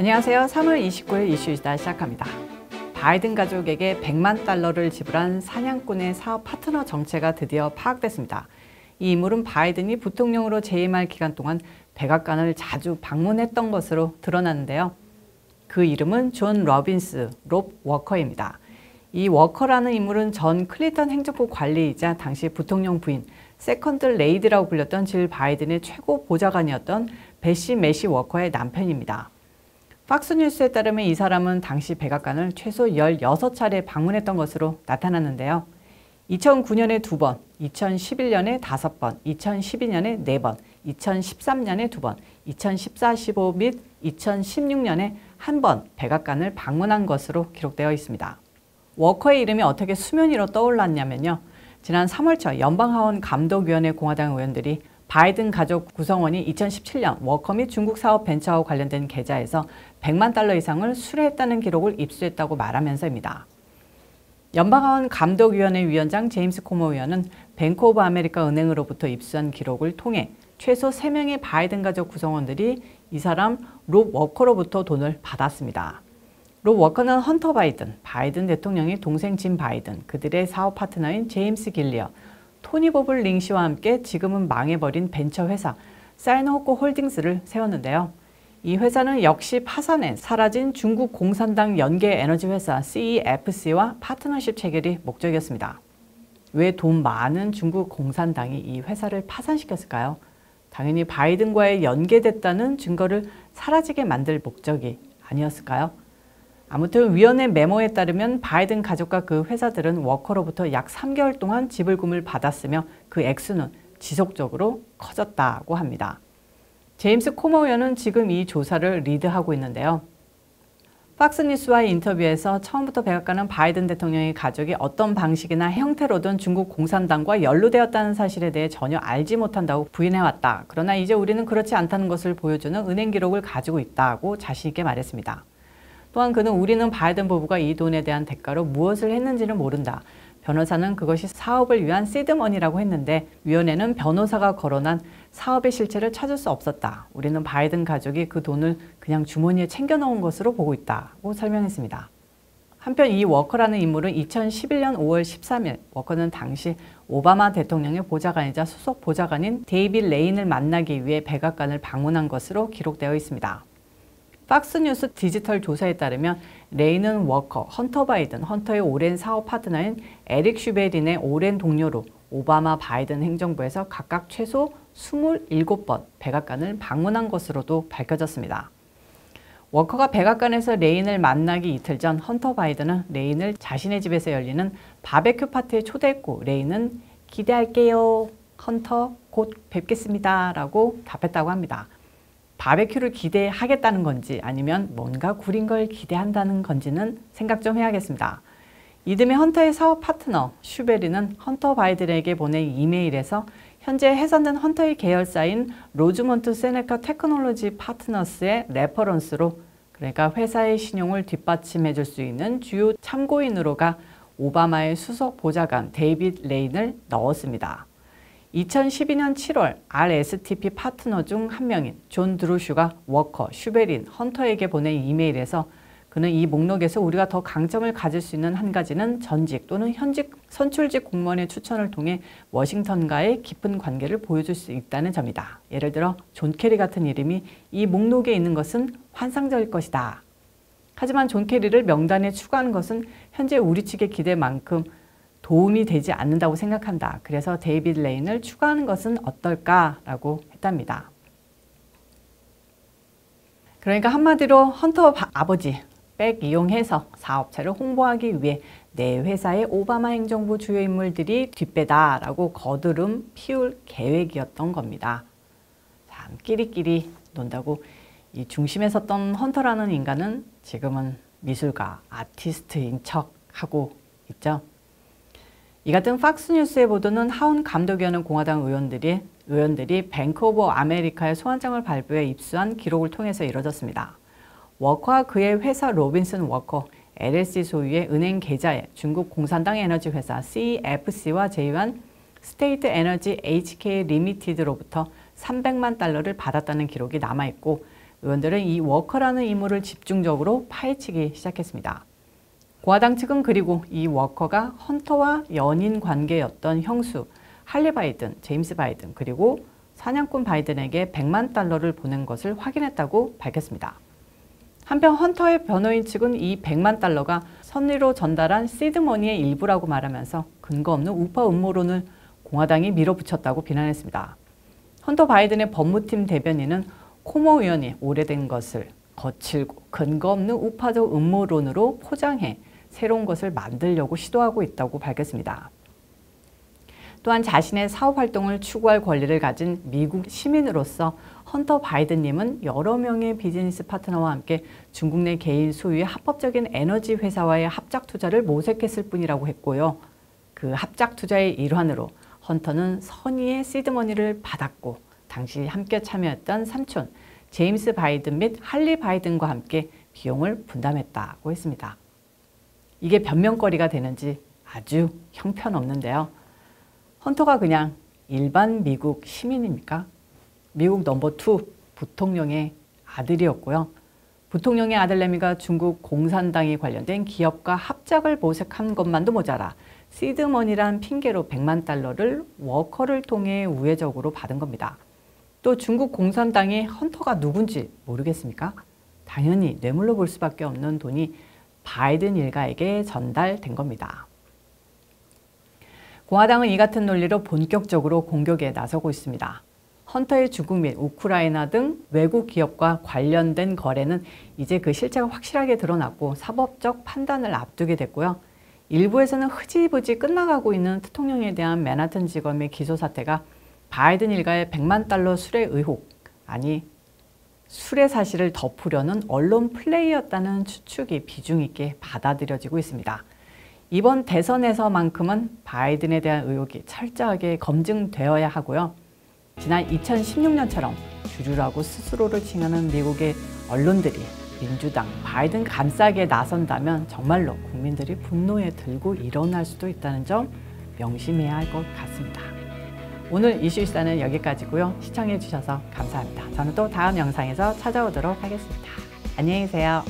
안녕하세요. 3월 29일 이슈이다 시작합니다. 바이든 가족에게 100만 달러를 지불한 사냥꾼의 사업 파트너 정체가 드디어 파악됐습니다. 이 인물은 바이든이 부통령으로 재임할 기간 동안 백악관을 자주 방문했던 것으로 드러났는데요. 그 이름은 존 로빈스, 롭 워커입니다. 이 워커라는 인물은 전 클린턴 행정부 관리이자 당시 부통령 부인, 세컨드 레이디라고 불렸던 질 바이든의 최고 보좌관이었던 베시 매시 워커의 남편입니다. 팍스뉴스에 따르면 이 사람은 당시 백악관을 최소 16차례 방문했던 것으로 나타났는데요. 2009년에 2번, 2011년에 5번, 2012년에 4번, 2013년에 2번, 2014, 15 및 2016년에 1번 백악관을 방문한 것으로 기록되어 있습니다. 워커의 이름이 어떻게 수면 위로 떠올랐냐면요. 지난 3월 초 연방하원 감독위원회 공화당 의원들이 바이든 가족 구성원이 2017년 워커 및 중국 사업 벤처와 관련된 계좌에서 100만 달러 이상을 수뢰했다는 기록을 입수했다고 말하면서입니다. 연방하원 감독위원회 위원장 제임스 코모 의원은 뱅크 오브 아메리카 은행으로부터 입수한 기록을 통해 최소 3명의 바이든 가족 구성원들이 이 사람 롭 워커로부터 돈을 받았습니다. 롭 워커는 헌터 바이든, 바이든 대통령의 동생 진 바이든, 그들의 사업 파트너인 제임스 길리어, 토니 보블 링 씨와 함께 지금은 망해버린 벤처 회사 사이노호코 홀딩스를 세웠는데요. 이 회사는 역시 파산해 사라진 중국 공산당 연계 에너지 회사 CEFC와 파트너십 체결이 목적이었습니다. 왜 돈 많은 중국 공산당이 이 회사를 파산시켰을까요? 당연히 바이든과의 연계됐다는 증거를 사라지게 만들 목적이 아니었을까요? 아무튼 위원회 메모에 따르면 바이든 가족과 그 회사들은 워커로부터 약 3개월 동안 지불금을 받았으며 그 액수는 지속적으로 커졌다고 합니다. 제임스 코모 의원은 지금 이 조사를 리드하고 있는데요. 팍스뉴스와의 인터뷰에서 처음부터 백악관은 바이든 대통령의 가족이 어떤 방식이나 형태로든 중국 공산당과 연루되었다는 사실에 대해 전혀 알지 못한다고 부인해왔다. 그러나 이제 우리는 그렇지 않다는 것을 보여주는 은행 기록을 가지고 있다고 자신 있게 말했습니다. 또한 그는 우리는 바이든 부부가 이 돈에 대한 대가로 무엇을 했는지는 모른다. 변호사는 그것이 사업을 위한 시드머니라고 했는데 위원회는 변호사가 거론한 사업의 실체를 찾을 수 없었다. 우리는 바이든 가족이 그 돈을 그냥 주머니에 챙겨놓은 것으로 보고 있다고 설명했습니다. 한편 이 워커라는 인물은 2011년 5월 13일 워커는 당시 오바마 대통령의 보좌관이자 수석 보좌관인 데이빗 레인을 만나기 위해 백악관을 방문한 것으로 기록되어 있습니다. 팍스뉴스 디지털 조사에 따르면 레인은 워커, 헌터 바이든, 헌터의 오랜 사업 파트너인 에릭 슈베린의 오랜 동료로 오바마 바이든 행정부에서 각각 최소 27번 백악관을 방문한 것으로도 밝혀졌습니다. 워커가 백악관에서 레인을 만나기 이틀 전 헌터 바이든은 레인을 자신의 집에서 열리는 바베큐 파티에 초대했고 레인은 기대할게요. 헌터 곧 뵙겠습니다. 라고 답했다고 합니다. 바베큐를 기대하겠다는 건지 아니면 뭔가 구린 걸 기대한다는 건지는 생각 좀 해야겠습니다. 이듬해 헌터의 사업 파트너 슈베리는 헌터 바이든에게 보낸 이메일에서 현재 해산된 헌터의 계열사인 로즈몬트 세네카 테크놀로지 파트너스의 레퍼런스로 그러니까 회사의 신용을 뒷받침해 줄 수 있는 주요 참고인으로가 오바마의 수석 보좌관 데이빗 레인을 넣었습니다. 2012년 7월 RSTP 파트너 중 한 명인 존 드루슈가 워커, 슈베린, 헌터에게 보낸 이메일에서 그는 이 목록에서 우리가 더 강점을 가질 수 있는 한 가지는 전직 또는 현직 선출직 공무원의 추천을 통해 워싱턴과의 깊은 관계를 보여줄 수 있다는 점이다. 예를 들어 존 케리 같은 이름이 이 목록에 있는 것은 환상적일 것이다. 하지만 존 케리를 명단에 추가하는 것은 현재 우리 측의 기대만큼 도움이 되지 않는다고 생각한다. 그래서 데이빗 레인을 추가하는 것은 어떨까라고 했답니다. 그러니까 한마디로 헌터 아버지 백 이용해서 사업체를 홍보하기 위해 내 회사의 오바마 행정부 주요 인물들이 뒷배다라고 거드름 피울 계획이었던 겁니다. 참 끼리끼리 논다고 이 중심에 섰던 헌터라는 인간은 지금은 미술가, 아티스트인 척하고 있죠. 이 같은 팍스뉴스의 보도는 하원 감독위원회 공화당 의원들이 뱅크 오브 아메리카의 소환장을 발부해 입수한 기록을 통해서 이뤄졌습니다. 워커와 그의 회사 로빈슨 워커, LLC 소유의 은행 계좌에 중국 공산당 에너지 회사 CEFC와 제휴한 스테이트 에너지 HK 리미티드로부터 300만 달러를 받았다는 기록이 남아있고 의원들은 이 워커라는 인물을 집중적으로 파헤치기 시작했습니다. 공화당 측은 그리고 이 워커가 헌터와 연인 관계였던 형수 할리 바이든, 제임스 바이든 그리고 사냥꾼 바이든에게 100만 달러를 보낸 것을 확인했다고 밝혔습니다. 한편 헌터의 변호인 측은 이 100만 달러가 선의로 전달한 시드머니의 일부라고 말하면서 근거 없는 우파 음모론을 공화당이 밀어붙였다고 비난했습니다. 헌터 바이든의 법무팀 대변인은 코모 의원이 오래된 것을 거칠고 근거 없는 우파적 음모론으로 포장해 새로운 것을 만들려고 시도하고 있다고 밝혔습니다. 또한 자신의 사업 활동을 추구할 권리를 가진 미국 시민으로서 헌터 바이든님은 여러 명의 비즈니스 파트너와 함께 중국 내 개인 소유의 합법적인 에너지 회사와의 합작 투자를 모색했을 뿐이라고 했고요. 그 합작 투자의 일환으로 헌터는 선의의 시드머니를 받았고 당시 함께 참여했던 삼촌 제임스 바이든 및 할리 바이든과 함께 비용을 분담했다고 했습니다. 이게 변명거리가 되는지 아주 형편없는데요. 헌터가 그냥 일반 미국 시민입니까? 미국 넘버 2 부통령의 아들이었고요. 부통령의 아들 레미가 중국 공산당이 관련된 기업과 합작을 모색한 것만도 모자라 시드머니란 핑계로 100만 달러를 워커를 통해 우회적으로 받은 겁니다. 또 중국 공산당이 헌터가 누군지 모르겠습니까? 당연히 뇌물로 볼 수밖에 없는 돈이 바이든 일가에게 전달된 겁니다. 공화당은 이 같은 논리로 본격적으로 공격에 나서고 있습니다. 헌터의 중국 및 우크라이나 등 외국 기업과 관련된 거래는 이제 그 실체가 확실하게 드러났고 사법적 판단을 앞두게 됐고요. 일부에서는 흐지부지 끝나가고 있는 대통령에 대한 맨하튼 지검의 기소 사태가 바이든 일가의 100만 달러 수뢰 의혹, 아니 수뢰 사실을 덮으려는 언론 플레이였다는 추측이 비중 있게 받아들여지고 있습니다. 이번 대선에서만큼은 바이든에 대한 의혹이 철저하게 검증되어야 하고요. 지난 2016년처럼 주류라고 스스로를 칭하는 미국의 언론들이 민주당, 바이든 감싸기에 나선다면 정말로 국민들이 분노에 들고 일어날 수도 있다는 점 명심해야 할 것 같습니다. 오늘 이슈이스타는 여기까지고요. 시청해 주셔서 감사합니다. 저는 또 다음 영상에서 찾아오도록 하겠습니다. 안녕히 계세요.